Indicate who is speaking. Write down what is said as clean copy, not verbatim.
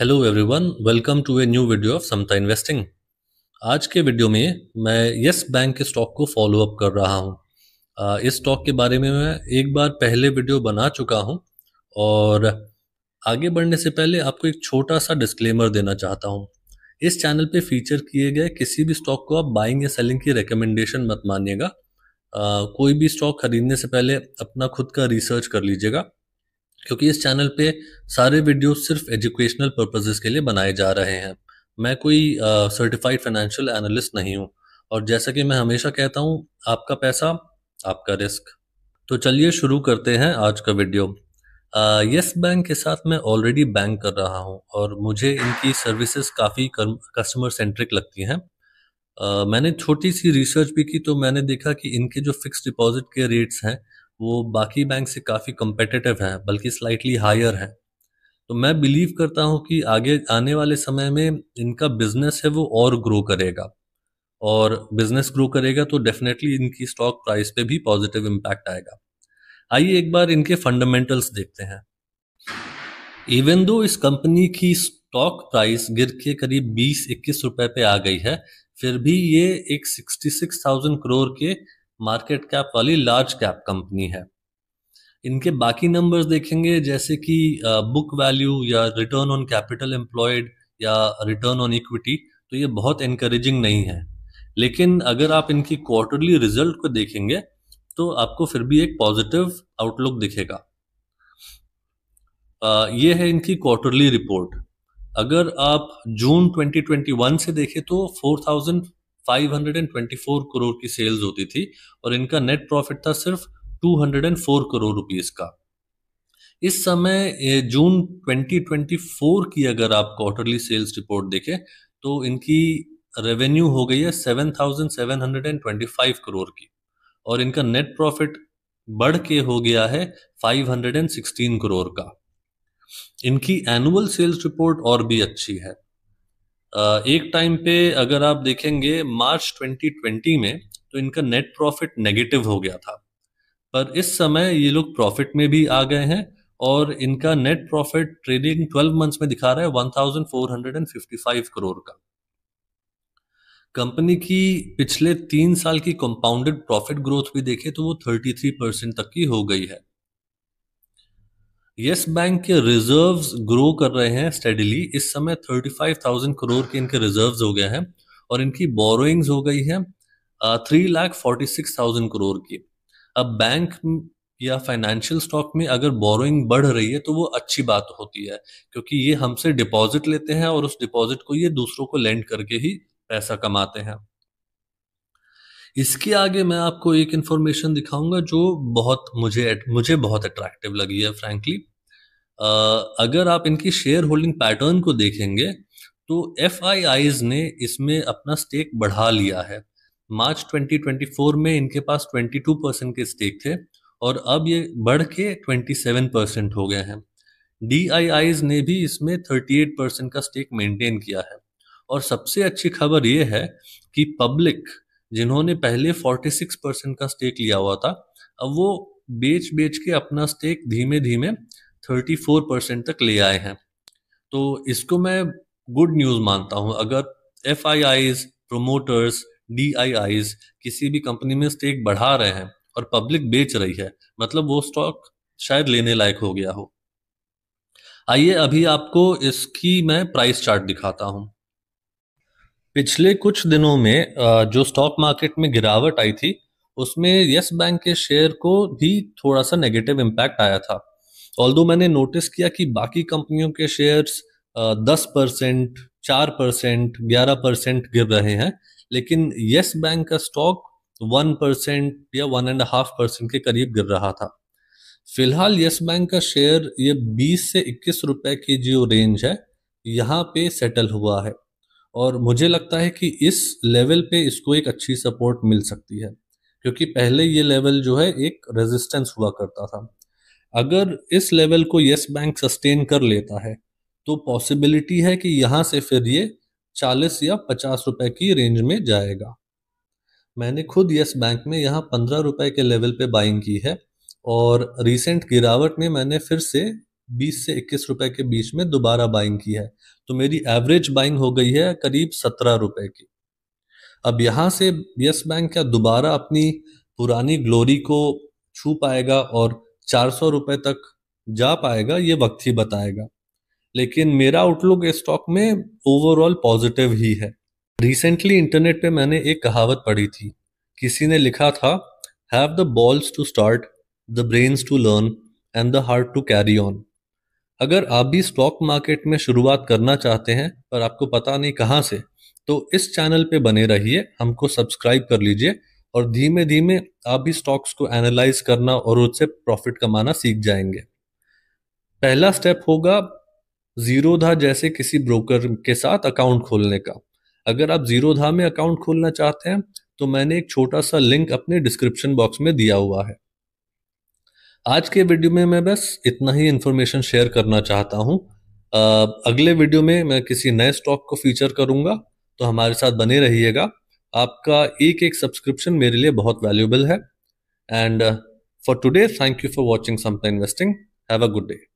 Speaker 1: Hello everyone, welcome to a new video of Samta investing. आज के video में मैं यस बैंक के स्टॉक को फॉलो अप कर रहा हूं। इस स्टॉक के बारे में मैं एक बार पहले वीडियो बना चुका हूं और आगे बढ़ने से पहले आपको एक छोटा सा डिस्क्लेमर देना चाहता हूं। इस चैनल पे फीचर किए गए किसी भी स्टॉक को आप बाइंग या सेलिंग की रिकमेंडेशन मत मानिएगा। कोई भी स्टॉक खरीदने से पहले अपना खुद का रिसर्च कर लीजिएगा, क्योंकि इस चैनल पे सारे वीडियो सिर्फ एजुकेशनल पर्पसेस के लिए बनाए जा रहे हैं। मैं कोई सर्टिफाइड फाइनेंशियल एनालिस्ट नहीं हूँ। और जैसा कि मैं हमेशा कहता हूँ, आपका पैसा आपका रिस्क। तो चलिए शुरू करते हैं आज का वीडियो। यस बैंक के साथ मैं ऑलरेडी बैंक कर रहा हूँ और मुझे इनकी सर्विसेज काफ़ी कस्टमर सेंट्रिक लगती हैं। मैंने छोटी सी रिसर्च भी की तो मैंने देखा कि इनके जो फिक्स डिपॉजिट के रेट्स हैं वो बाकी बैंक से काफ़ी competitive हैं, बल्कि स्लाइटली हायर हैं। तो मैं बिलीव करता हूँ कि आगे आने वाले समय में इनका बिजनेस है वो और ग्रो करेगा, और बिजनेस ग्रो करेगा तो डेफिनेटली इनकी स्टॉक प्राइस पे भी पॉजिटिव इम्पैक्ट आएगा। आइए एक बार इनके फंडामेंटल्स देखते हैं। इवन दो इस कंपनी की स्टॉक प्राइस गिर के करीब 20-21 रुपए पे आ गई है, फिर भी ये एक 66,000 करोड़ के मार्केट कैप वाली लार्ज कैप कंपनी है। इनके बाकी नंबर्स देखेंगे, जैसे कि बुक वैल्यू या रिटर्न ऑन कैपिटल एम्प्लॉयड या रिटर्न ऑन इक्विटी, तो ये बहुत एनकरेजिंग नहीं है। लेकिन अगर आप इनकी क्वार्टरली रिजल्ट को देखेंगे तो आपको फिर भी एक पॉजिटिव आउटलुक दिखेगा। ये है इनकी क्वार्टरली रिपोर्ट। अगर आप जून 2021 से देखें तो 4,524 करोड़ की सेल्स होती थी और इनका नेट प्रॉफिट था सिर्फ 204 करोड़ रुपीस का। इस समय जून 2024 की अगर आप क्वार्टरली सेल्स रिपोर्ट देखें तो इनकी रेवेन्यू हो गई है 7,725 करोड़ की, और इनका नेट प्रॉफिट बढ़ के हो गया है 516 करोड़ का। इनकी एनुअल सेल्स रिपोर्ट और भी अच्छी है। एक टाइम पे अगर आप देखेंगे मार्च 2020 में तो इनका नेट प्रॉफिट नेगेटिव हो गया था, पर इस समय ये लोग प्रॉफिट में भी आ गए हैं और इनका नेट प्रॉफिट ट्रेडिंग 12 मंथ्स में दिखा रहा है 1455 करोड़ का। कंपनी की पिछले 3 साल की कंपाउंडेड प्रॉफिट ग्रोथ भी देखे तो वो 33% तक की हो गई है। यस बैंक के रिजर्व्स ग्रो कर रहे हैं स्टेडिली। इस समय 35,000 करोड़ के इनके रिजर्व्स हो गए हैं और इनकी बोरोइंग्स हो गई है 3,46,000 करोड़ की। अब बैंक या फाइनेंशियल स्टॉक में अगर बोरोइंग बढ़ रही है तो वो अच्छी बात होती है, क्योंकि ये हमसे डिपॉजिट लेते हैं और उस डिपॉजिट को ये दूसरों को लेंड करके ही पैसा कमाते हैं। इसके आगे मैं आपको एक इंफॉर्मेशन दिखाऊंगा जो मुझे बहुत अट्रैक्टिव लगी है फ्रैंकली। अगर आप इनकी शेयर होल्डिंग पैटर्न को देखेंगे तो एफ ने इसमें अपना स्टेक बढ़ा लिया है। मार्च 2024 में इनके पास 22% के स्टेक थे और अब ये बढ़ के 27% हो गए हैं। डी ने भी इसमें 38% का स्टेक मेंटेन किया है। और सबसे अच्छी खबर ये है कि पब्लिक, जिन्होंने पहले 46% का स्टेक लिया हुआ था, अब वो बेच बेच के अपना स्टेक धीमे धीमे 34% तक ले आए हैं। तो इसको मैं गुड न्यूज़ मानता हूं। अगर एफ प्रोमोटर्स, डी किसी भी कंपनी में स्टेक बढ़ा रहे हैं और पब्लिक बेच रही है, मतलब वो स्टॉक शायद लेने लायक हो गया हो। आइए अभी आपको इसकी मैं प्राइस चार्ट दिखाता हूं। पिछले कुछ दिनों में जो स्टॉक मार्केट में गिरावट आई थी उसमें यस बैंक के शेयर को भी थोड़ा सा नेगेटिव इम्पैक्ट आया था। ऑल्दो मैंने नोटिस किया कि बाकी कंपनियों के शेयर्स 10%, 4%, 11% गिर रहे हैं, लेकिन यस बैंक का स्टॉक 1% या 1.5% के करीब गिर रहा था। फिलहाल यस बैंक का शेयर ये 20 से 21 रुपए की जो रेंज है यहाँ पे सेटल हुआ है, और मुझे लगता है कि इस लेवल पे इसको एक अच्छी सपोर्ट मिल सकती है, क्योंकि पहले ये लेवल जो है एक रेजिस्टेंस हुआ करता था। अगर इस लेवल को यस बैंक सस्टेन कर लेता है तो पॉसिबिलिटी है कि यहाँ से फिर ये 40 या 50 रुपए की रेंज में जाएगा। मैंने खुद यस बैंक में यहाँ 15 रुपए के लेवल पे बाइंग की है और रिसेंट गिरावट में मैंने फिर से 20 से 21 रुपए के बीच में दोबारा बाइंग की है, तो मेरी एवरेज बाइंग हो गई है करीब 17 रुपए की। अब यहाँ से यस बैंक क्या दोबारा अपनी पुरानी ग्लोरी को छू पाएगा और 400 रुपए तक जा पाएगा, ये वक्त ही बताएगा। लेकिन मेरा आउटलुक इस स्टॉक में ओवरऑल पॉजिटिव ही है। रिसेंटली इंटरनेट पे मैंने एक कहावत पढ़ी थी, किसी ने लिखा था, have the balls to start, the brains to learn and the heart to carry on. अगर आप भी स्टॉक मार्केट में शुरुआत करना चाहते हैं पर आपको पता नहीं कहाँ से, तो इस चैनल पे बने रहिए, हमको सब्सक्राइब कर लीजिए और धीमे धीमे आप भी स्टॉक्स को एनालाइज करना और उससे प्रॉफिट कमाना सीख जाएंगे। पहला स्टेप होगा जीरोधा जैसे किसी ब्रोकर के साथ अकाउंट खोलने का। अगर आप जीरोधा में अकाउंट खोलना चाहते हैं तो मैंने एक छोटा सा लिंक अपने डिस्क्रिप्शन बॉक्स में दिया हुआ है। आज के वीडियो में मैं बस इतना ही इंफॉर्मेशन शेयर करना चाहता हूँ। अगले वीडियो में मैं किसी नए स्टॉक को फीचर करूंगा, तो हमारे साथ बने रहिएगा। आपका एक एक सब्सक्रिप्शन मेरे लिए बहुत वैल्यूबल है। And for today, thank you for watching Samta investing. Have a good day.